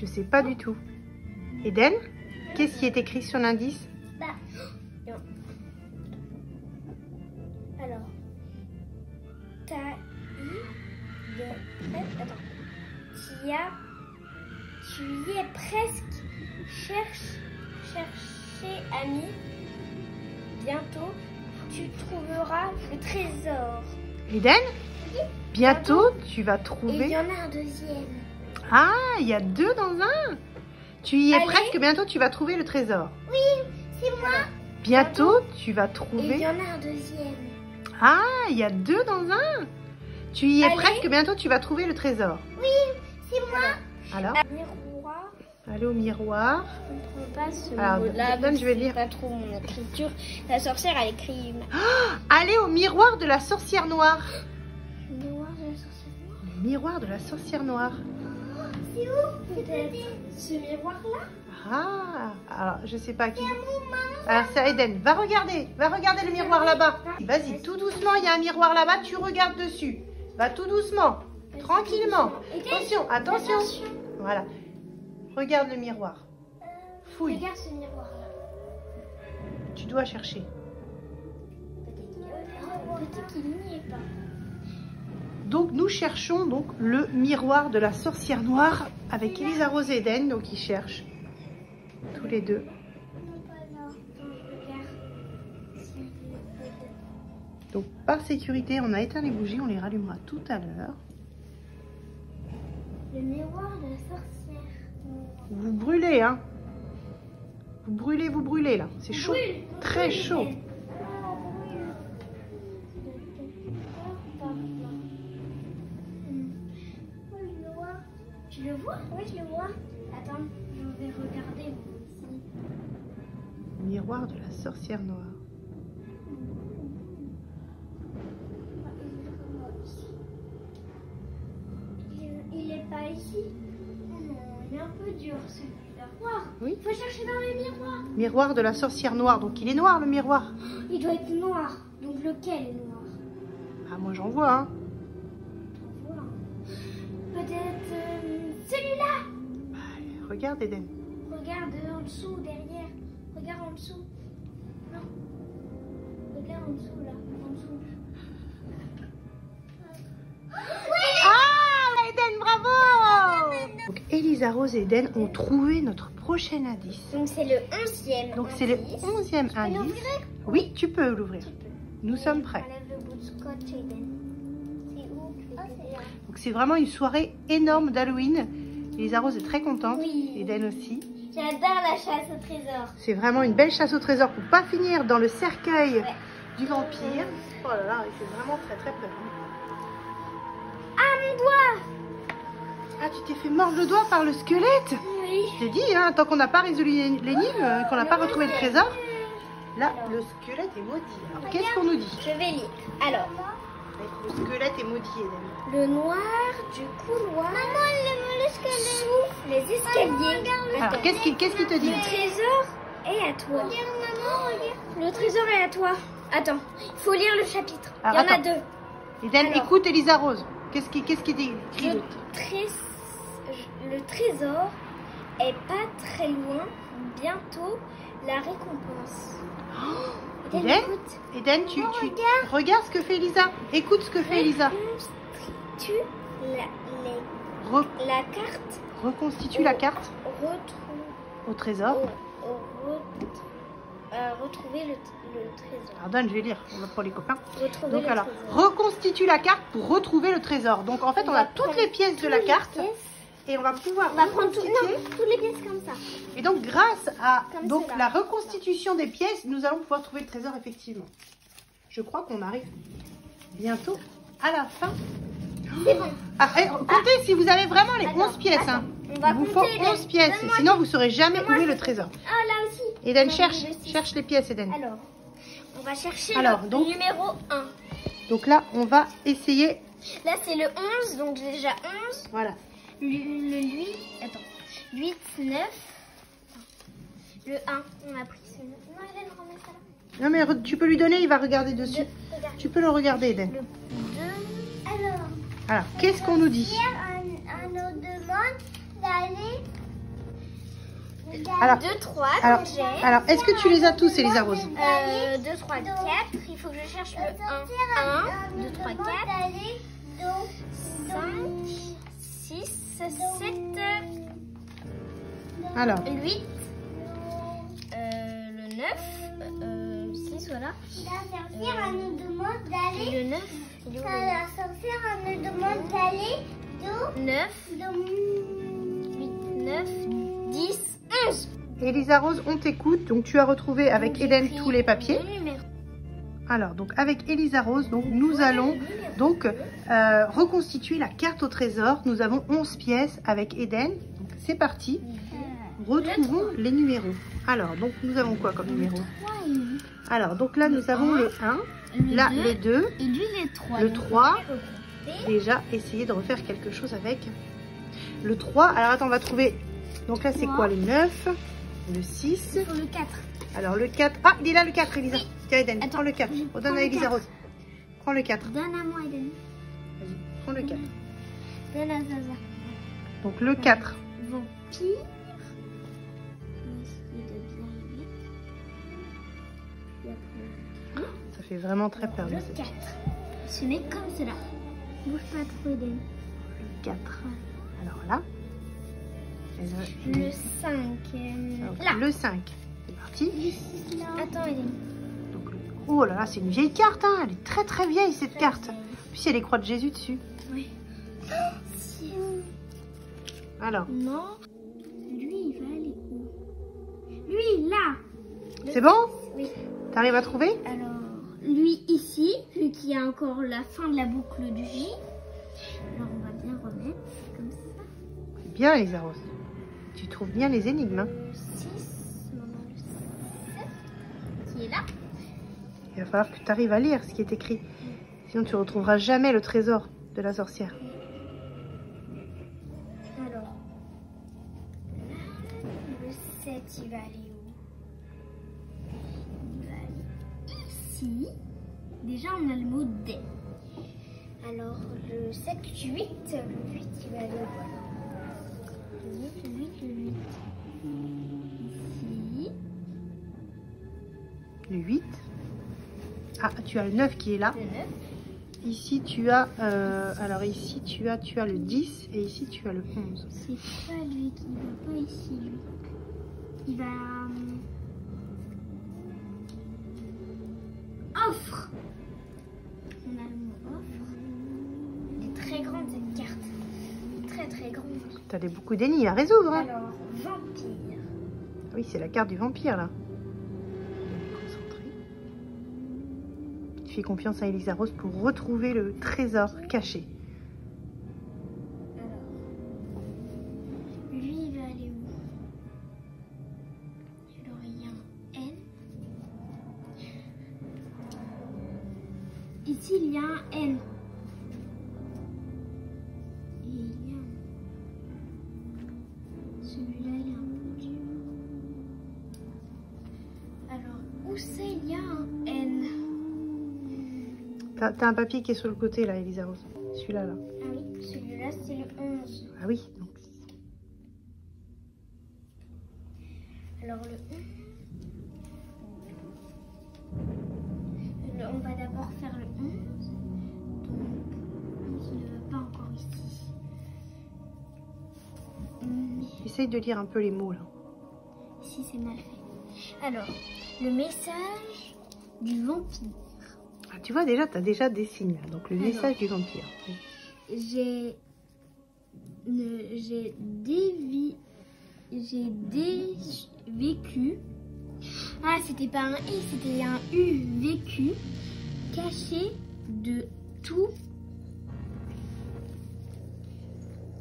sais pas du tout. Eden, qu'est-ce qui est écrit sur l'indice? Bah, non. Alors, attends. Tu y es presque. Chercher ami. Bientôt, tu trouveras le trésor. Eden, bientôt tu vas Et il trouver... y en a un deuxième. Ah, il y a 2 dans un. Tu y es Allez. presque, bientôt tu vas trouver le trésor. Oui, c'est moi. Bientôt tu vas Et il trouver... y en a un deuxième. Ah, il y a 2 dans un. Tu y es Allez. presque, bientôt tu vas trouver le trésor. Oui, c'est moi. Alors, Miroir. allez au miroir. Je ne comprends pas ce Alors, mot-là. donne, je vais lire. Pas trop mon écriture. La sorcière, elle écrit Allez au miroir de la sorcière noire. miroir de la sorcière. Le miroir de la sorcière noire. C'est où? Peut-être ce miroir-là. Ah, alors je sais pas qui. Alors c'est Eden. Va regarder le miroir là-bas. Vas-y, tout doucement, il y a un miroir là-bas, tu regardes dessus. Va tout doucement, tranquillement. Attention, attention. Voilà. Regarde le miroir. Fouille. Regarde ce miroir-là. Tu dois chercher. Peut-être qu'il n'y est pas. Donc nous cherchons donc le miroir de la sorcière noire avec Elisa Rose et Eden. Donc ils cherchent tous les deux. Non, pas là. Regarde. Donc par sécurité, on a éteint les bougies, on les rallumera tout à l'heure. Le miroir de la sorcière. Vous brûlez, hein? Vous brûlez là. C'est chaud, très chaud. Tu le vois? Oui, je le vois. Attends, je vais regarder ici. Miroir de la sorcière noire. Il est pas ici. Il est un peu dur celui-là. Oui. Il faut chercher dans les miroirs. Miroir de la sorcière noire. Donc il est noir le miroir. Il doit être noir. Donc lequel est noir? Ah moi j'en vois, hein. On voit. Peut-être celui-là. Bah, regarde Eden. Regarde en dessous, derrière. Regarde en dessous. Non. Regarde en dessous, là. En dessous. Ah Eden, bravo! Donc Elisa Rose et Eden ont trouvé notre prochain indice. Donc c'est le 11e. Donc c'est le 11e indice. Oui, tu peux l'ouvrir. Nous sommes prêts. Enlève le bout de scotch, Eden. C'est où? Donc c'est vraiment une soirée énorme d'Halloween. Elisa Rose est très contente. Oui. Eden aussi. J'adore la chasse au trésor. C'est vraiment une belle chasse au trésor pour pas finir dans le cercueil Ouais. du vampire. Oh là là, il fait vraiment très très peur. Ah, mon doigt! Ah, tu t'es fait mordre le doigt par le squelette? Oui. Je t'ai dit, hein, tant qu'on n'a pas résolu l'énigme, qu'on n'a pas retrouvé le trésor, là, le squelette est maudit. Alors, qu'est-ce qu'on nous dit? Je vais lire. Alors, Le squelette est maudit, Eden. le noir du couloir. Maman, le squelette. Souffle les escaliers. Alors, qu'est-ce qu'il te dit? Le trésor est à toi. Regarde, maman, regarde. Le trésor est à toi. Attends, il faut lire le chapitre. Alors, il y en a attends. 2. Eden, Alors. écoute Elisa Rose. Qu'est-ce qui dit écrit? Le trésor est pas très loin. Bientôt, la récompense. Eden, Eden, écoute. Eden, tu regarde ce que fait Elisa. Écoute ce que fait Elisa. Reconstitue la carte. Reconstitue la carte Retrouve. au trésor. Retrouver le trésor. Pardonne, je vais lire pour les copains. Retrouver Donc le alors, trésor. reconstitue la carte pour retrouver le trésor. Donc en fait, on a toutes les pièces de la carte et on va pouvoir On va prendre reconstituer. toutes les pièces comme ça. Et donc grâce à Comme donc cela. la reconstitution des pièces, nous allons pouvoir trouver le trésor effectivement. Je crois qu'on arrive bientôt à la fin. C'est bon. Ah, comptez si vous avez vraiment les 11 pièces. Hein. On va Il vous faut compter, Eden. 11 pièces. Donne-moi Sinon, vous ne saurez jamais où Donne-moi est le tes- trésor. Ah, là aussi. Eden, Non, cherche, le six. cherche les pièces, Eden. Alors, on va chercher Alors, le donc- numéro 1. Donc là, on va essayer. Là, c'est le 11, donc j'ai déjà 11. Voilà. Le 8, attends. 8, 9. Le 1, on a pris celui-là. Non, Eden, remets ça là. Non, mais tu peux lui donner, il va regarder dessus. Deux, regarde. Tu peux le regarder, Eden. Le 2. Alors, Alors, qu'est-ce qu'on nous dit? on nous demande d'aller. Alors, 2, 3, alors, que j'ai. alors, est-ce que tu les as tous, Elisa Rose? 2, 3, 4. Il faut que je cherche le 1. 1, 2, 3, 4. 5, 6, 7, Alors, 8. Le 9. 6, voilà. La sorcière nous demande d'aller. Le 9. Il est où, La sorcière nous demande d'aller le 9, 8, 9, 10, 11. Elisa Rose, on t'écoute. Donc, tu as retrouvé avec Eden tous les papiers. Le numéro. Alors, donc avec Elisa Rose, donc nous allons donc reconstituer la carte au trésor. Nous avons 11 pièces avec Eden. Donc c'est parti. Retrouvons les numéros. Alors, donc nous avons quoi comme numéro? Alors, donc là nous avons le 1, là les 2, Et lui, les 3. le 3. Déjà, essayer de refaire quelque chose avec le 3. Alors attends, on va trouver. Donc là c'est quoi? Le 9, le 6. Pour le 4. Alors le 4. Ah, il est là le 4, Elisa. Tiens, Eden, Attends, prends le 4. je Redonne prends à le Elisa 4. Rose. Prends le 4. Donne à moi, Eden. Vas-y, prends le 4. Donne à Zaza. Donc le 4. Vampire. Ça fait vraiment très peur. Le cette 4. Ce n'est comme cela. Bouge pas trop, Eden. Le 4. Alors là. Le 5. Alors, Là. le 5. C'est parti. Attends, Eden. Donc, oh là là, c'est une vieille carte. Hein. Elle est très très vieille cette carte. Puis il y a les croix de Jésus dessus. Oui. Alors, Non. Lui, il va aller où? Lui, là. c'est bon? Oui. T'arrives à trouver? Alors, lui ici, vu qu'il y a encore la fin de la boucle du J. Alors, on va bien remettre comme ça. C'est bien, Elisa Rose. Tu trouves bien les énigmes. Hein. Le 6, maman, le 7, qui est là. Il va falloir que tu arrives à lire ce qui est écrit. Sinon, tu retrouveras jamais le trésor de la sorcière. Alors, le 7, il va aller où? Il va aller ici. Déjà, on a le mot D. Alors, le 7, le 8, le 8, il va aller où? Le 8, le 8, le 8. Ici. Le 8. Ah, tu as le 9 qui est là. Le 9. Ici, tu as... alors ici, tu as le 10 et ici, tu as le 11. C'est pas lui qui va pas ici, lui. Il va... Offre. On a le mot offre. Elle est très grande cette carte. Très très grande. Tu as beaucoup d'énigmes à résoudre. Hein. Alors, vampire. Oui, c'est la carte du vampire, là. Concentré. Tu fais confiance à Elisa Rose pour retrouver le trésor caché. Alors, lui, il va aller où? Alors, il y a un N. Ici, il y a un N. Et il y a celui-là, il y a un Dieu. Alors, où c'est? Il y a un N. T'as un papier qui est sur le côté, là, Elisa Rose. Celui-là, là. Ah oui, celui-là, c'est le 11. Ah oui, donc... Alors, le 11. On va d'abord faire le 11. Donc, 11 ne va pas encore ici. Mais Essaye de lire un peu les mots, là. ici, c'est mal fait. Alors, le message du vampire. Ah, tu vois, déjà, tu as déjà des signes. Là. Donc, le Alors. message du vampire. J'ai vécu. Ah, c'était pas un I, c'était un U. Vécu, caché de tout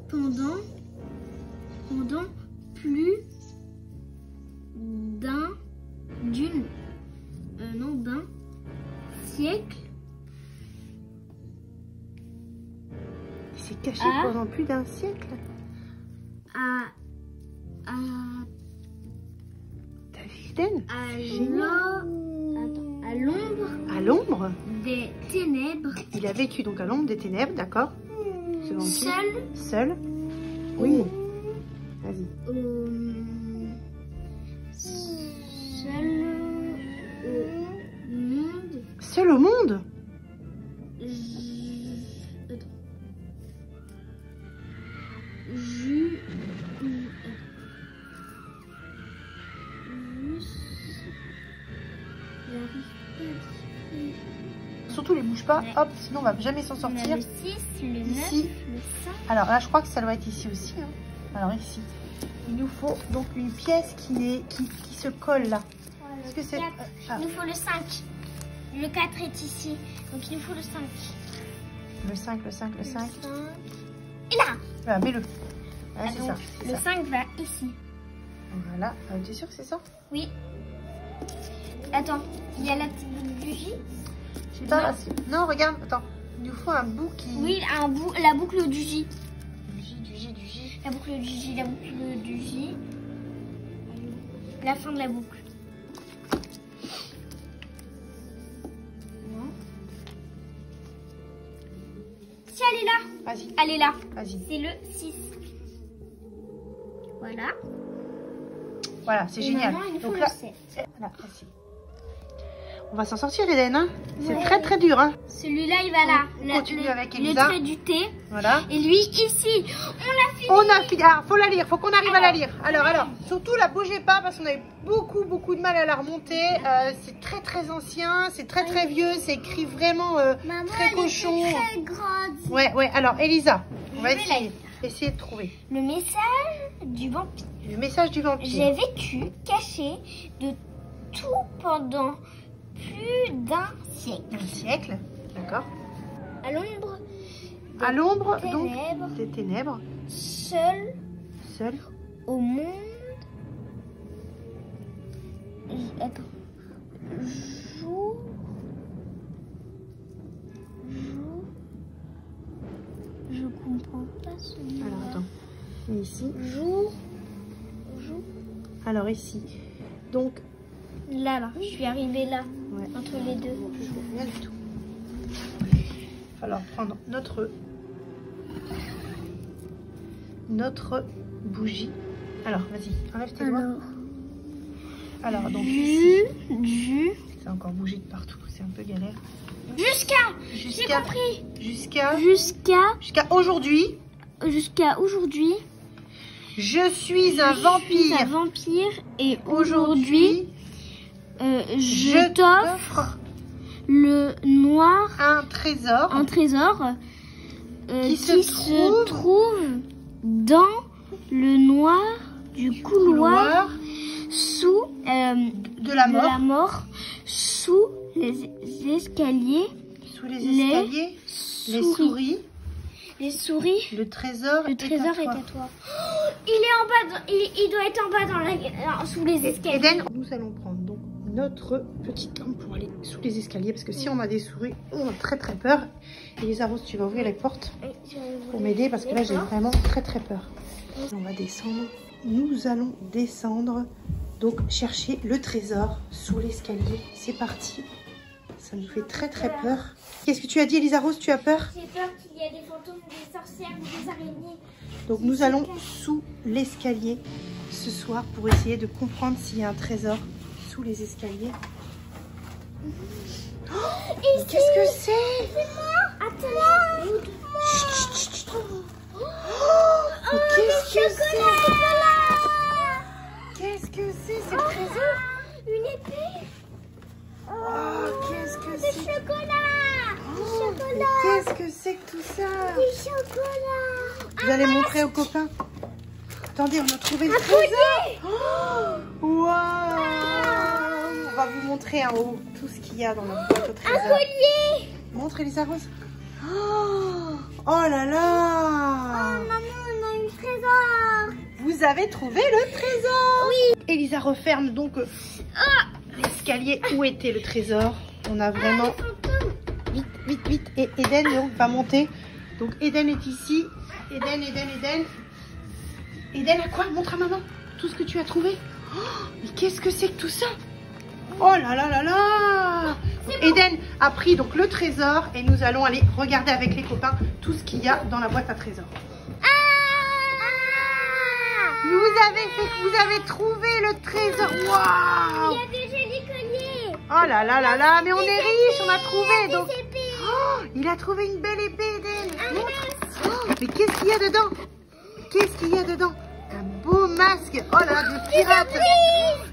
pendant pendant plus d'un siècle. Il s'est caché pendant plus d'un siècle. T'as vu, Eden? À l'ombre des ténèbres. Il a vécu donc à l'ombre des ténèbres, d'accord? Seul. Oui. Vas-y. Seul au monde. Surtout les bouge pas, ouais. Hop, sinon on va jamais s'en sortir. Le 6, le 9, ici. Le 5. Alors là, je crois que ça doit être ici aussi. Hein. Alors ici, il nous faut donc une pièce qui se colle là. Est-ce que c'est... Il nous faut le 5. Le 4 est ici, donc il nous faut le 5. Le 5, le 5, le 5. Et là. Là, mets-le. Ah, c'est ça. Le 5 va ici. Voilà. Tu es sûr que c'est ça? Oui. Attends, il y a la petite boucle du J. Je sais pas. Non, regarde, attends. Il nous faut un bout qui... Oui, la boucle du J. Du J. La boucle du J, la boucle du J. La fin de la boucle. Non. Si, elle est là. Vas-y. Elle est là. Vas-y. C'est le 6. Voilà. Voilà, c'est génial. Maintenant, il faut donc le là, 7. Voilà, vas-y. On va s'en sortir, Eden. Hein, c'est ouais. très très dur. Hein. Celui-là, il va là. On continue avec Elisa. Le trait du T. Voilà. Et lui, ici. On a fini. Ah, faut la lire. Faut qu'on arrive à la lire. Alors. Surtout, la bougez pas parce qu'on avait beaucoup de mal à la remonter. C'est très très ancien. C'est très très vieux. C'est écrit vraiment Maman, très cochon. Très grande. Ouais. Alors, Elisa, on va essayer de trouver. Le message du vampire. Le message du vampire. J'ai vécu caché de tout pendant plus d'un siècle. Un siècle, d'accord. À l'ombre. À l'ombre, donc, ténèbres. des ténèbres. Seul. Au monde. Attends. Jour. Je comprends pas ce mot. Alors, attends. Et ici. Jour. Alors, ici. Donc. Là. Je suis arrivée là. Ouais. Entre les deux. Je vois rien du tout. Il va falloir prendre notre bougie. Alors, vas-y, enlève tes doigts. Alors, donc ici. C'est encore bougé de partout, c'est un peu galère. J'ai compris. Jusqu'à aujourd'hui. Jusqu'à aujourd'hui. Je suis un vampire. Et aujourd'hui, je t'offre le noir. Un trésor. Qui se trouve dans le noir du couloir sous de la mort. Sous les escaliers. Les souris. Le trésor est à toi. Il est en bas. Il doit être en bas sous les escaliers. Eden, nous allons prendre donc notre petite lampe pour aller sous les escaliers parce que si on a des souris, on a très très peur. Elisa Rose, tu vas ouvrir les portes pour m'aider parce que là j'ai vraiment très très peur. On va descendre. Nous allons descendre, donc chercher le trésor sous l'escalier. C'est parti. Ça nous fait très très peur. Qu'est-ce que tu as dit, Elisa Rose? Tu as peur? J'ai peur qu'il y ait des fantômes, des sorcières, des araignées. Donc nous allons sous l'escalier ce soir pour essayer de comprendre s'il y a un trésor sous les escaliers. Qu'est-ce que c'est? C'est moi. Attends. Chut. Mais qu'est-ce que c'est? Qu'est-ce que c'est? C'est le trésor? Une épée. Oh, qu'est-ce que c'est? Du chocolat. Qu'est-ce que c'est que tout ça? Du chocolat. Vous allez montrer aux copains. Attendez, on a trouvé le trésor. Waouh! On va vous montrer en haut tout ce qu'il y a dans notre boîte au trésor. Un collier. Montre, Elisa Rose. Oh là là! Oh maman, on a eu le trésor. Vous vous avez trouvé le trésor. Oui. Elisa referme donc l'escalier où était le trésor. On a vraiment... Vite, vite, vite. Et Eden donc, va monter. Donc Eden est ici. Eden. Eden, à quoi? Montre à maman tout ce que tu as trouvé. Oh, mais qu'est-ce que c'est que tout ça? Oh là là là là! Eden a pris donc le trésor et nous allons aller regarder avec les copains tout ce qu'il y a dans la boîte à trésor. Vous avez trouvé le trésor. Waouh! Il y a des jolis colliers. Oh là là là là, mais on est riche, on a trouvé donc. Oh, il a trouvé une belle épée, Eden. Oh, mais qu'est-ce qu'il y a dedans? Qu'est-ce qu'il y a dedans? Un beau masque. Oh là là, des pirates.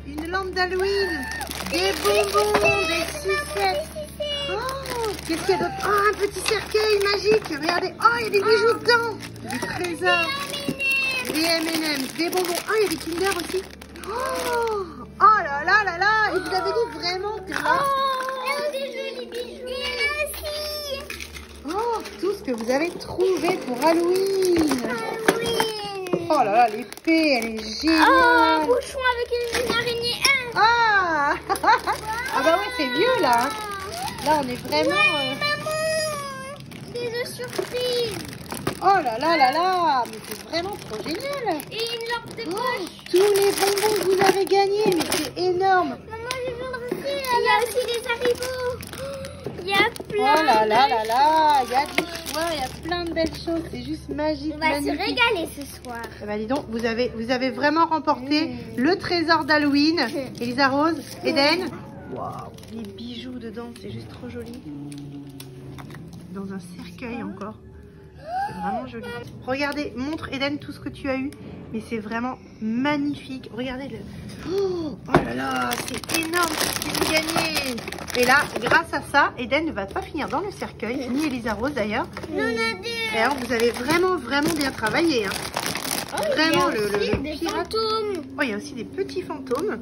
Une lampe d'Halloween. Des bonbons, des sucettes. Oh, qu'est-ce qu'il y a d'autre? Oh, un petit cercueil magique. Regardez. Oh, il y a des bijoux dedans. Des trésors. Des M&M's, des bonbons. Oh, il y a des Kinder aussi. Oh, oh là là là là. Et vous avez dit vraiment que là... Des jolis bijoux. Oh, tout ce que vous avez trouvé pour Halloween. Oh là là, l'épée, elle est géniale. Oh, un bouchon avec une araignée. Ah ah bah ouais, c'est vieux là. Là, on est vraiment... Maman, des œufs surprises. Oh là là là là, mais c'est vraiment trop génial. Et une lampe de poche. Tous les bonbons que vous avez gagnés, mais c'est énorme. Maman, je viens de rester. Il y a aussi des haribots. Il y a plein. Oh là là là là, il y a du choix, il y a plein de belles choses, c'est juste magique. On va magnifique. se régaler ce soir. Eh ben dis donc, vous avez vraiment remporté le trésor d'Halloween. Elisa Rose, Eden. Waouh, les bijoux dedans, c'est juste trop joli. Dans un cercueil encore. C'est vraiment joli. Regardez, montre Eden tout ce que tu as eu. Mais c'est vraiment magnifique. Regardez-le. Oh là là, c'est énorme ce que vous gagnez. Et là, grâce à ça, Eden ne va pas finir dans le cercueil, ni Elisa Rose d'ailleurs. Et alors, vous avez vraiment bien travaillé. Hein. Vraiment, le pirate. Fantômes. Oh, il y a aussi des petits fantômes.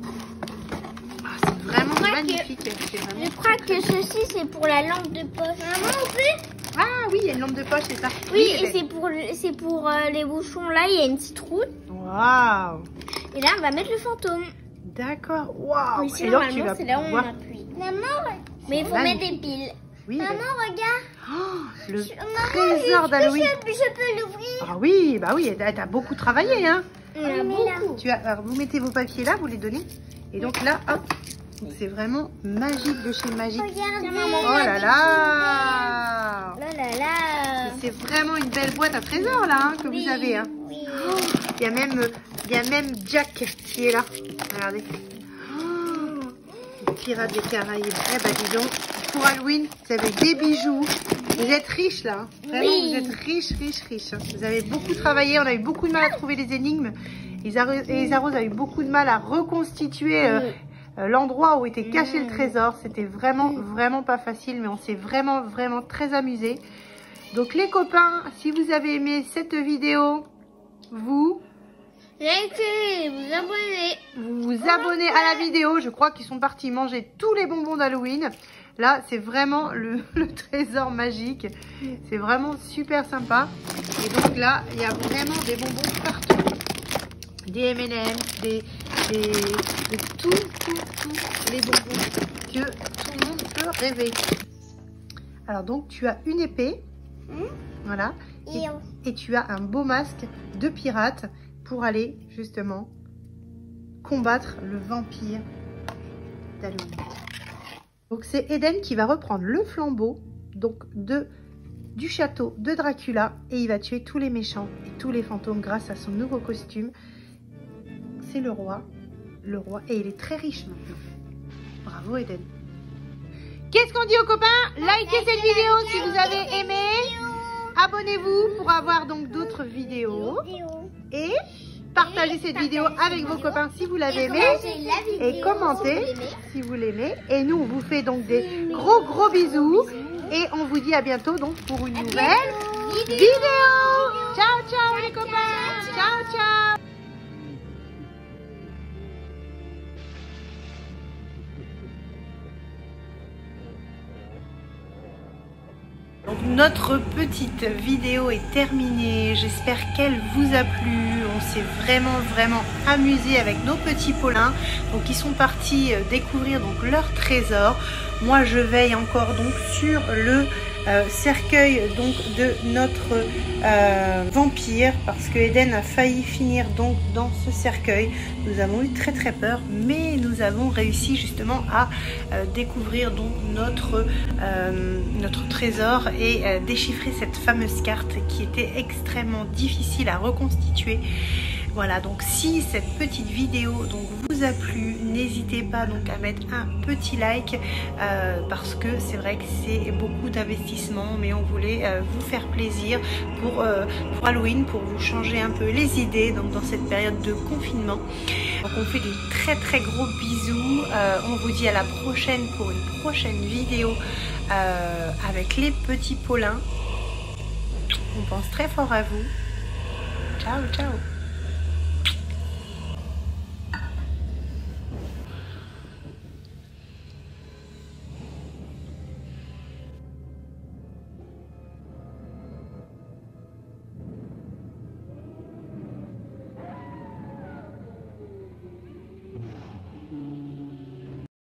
Ah, c'est vraiment magnifique. Vraiment Je crois que ceci, c'est pour la lampe de poche. Maman, on peut? Ah oui, il y a une lampe de poche, c'est ça. Oui, et c'est pour les bouchons là, il y a une petite roue. Waouh. Et là, on va mettre le fantôme. D'accord, waouh. Ici, Et donc, tu normalement, vas c'est là où on pouvoir... appuie. Maman, Mais il faut mettre des piles. Oui, maman, regarde. oh, le Maman, trésor d'Halloween. je peux l'ouvrir. Ah oui, bah oui, t'as beaucoup travaillé, hein. On a beaucoup. Alors, vous mettez vos papiers là, vous les donnez. Et donc là, hop, c'est vraiment magique de chez Magique. Regardez. Oh là là. Là là là. C'est vraiment une belle boîte à trésors là hein, que vous avez. Hein. Oui. Oh, il y a même Jack qui est là. Regardez. Oh, les pirates des Caraïbes. Eh ben dis donc, pour Halloween, vous avez des bijoux. Vous êtes riches là. Hein. Vraiment, Oui. vous êtes riches. Hein. Vous avez beaucoup travaillé. On a eu beaucoup de mal à trouver les énigmes. Elisa Rose a eu beaucoup de mal à reconstituer l'endroit où était caché le trésor. C'était vraiment pas facile, mais on s'est vraiment très amusé. Donc les copains, si vous avez aimé cette vidéo, vous Likez, vous abonnez. À la vidéo. Je crois qu'ils sont partis manger tous les bonbons d'Halloween. Là, c'est vraiment le trésor magique. C'est vraiment super sympa. Et donc là, il y a vraiment des bonbons partout. Des M&M's, de tous les bonbons que tout le monde peut rêver. Alors donc, tu as une épée. Voilà. Et tu as un beau masque de pirate pour aller justement combattre le vampire d'Halloween. Donc c'est Eden qui va reprendre le flambeau donc du château de Dracula et il va tuer tous les méchants et tous les fantômes grâce à son nouveau costume. C'est le roi et il est très riche maintenant. Bravo Eden. Qu'est-ce qu'on dit aux copains? Likez cette vidéo si vous avez aimé. Abonnez-vous pour avoir donc d'autres vidéos. Et partagez cette vidéo avec vos copains si vous l'avez aimé. Et commentez si vous l'aimez. Et nous, on vous fait donc des gros bisous. Et on vous dit à bientôt donc pour une nouvelle vidéo. Ciao les copains. Ciao. Donc notre petite vidéo est terminée. J'espère qu'elle vous a plu. On s'est vraiment amusé avec nos petits Paulins. Donc ils sont partis découvrir donc leur trésor. Moi je veille encore donc sur le cercueil donc de notre vampire, parce que Eden a failli finir donc dans ce cercueil. Nous avons eu très peur, mais nous avons réussi justement à découvrir donc notre trésor et déchiffrer cette fameuse carte qui était extrêmement difficile à reconstituer. Voilà, donc si cette petite vidéo donc vous a plu, n'hésitez pas donc à mettre un petit like parce que c'est vrai que c'est beaucoup d'investissement, mais on voulait vous faire plaisir pour Halloween, pour vous changer un peu les idées donc dans cette période de confinement. Donc on fait des très gros bisous. On vous dit à la prochaine pour une prochaine vidéo avec les petits Paulins. On pense très fort à vous. Ciao.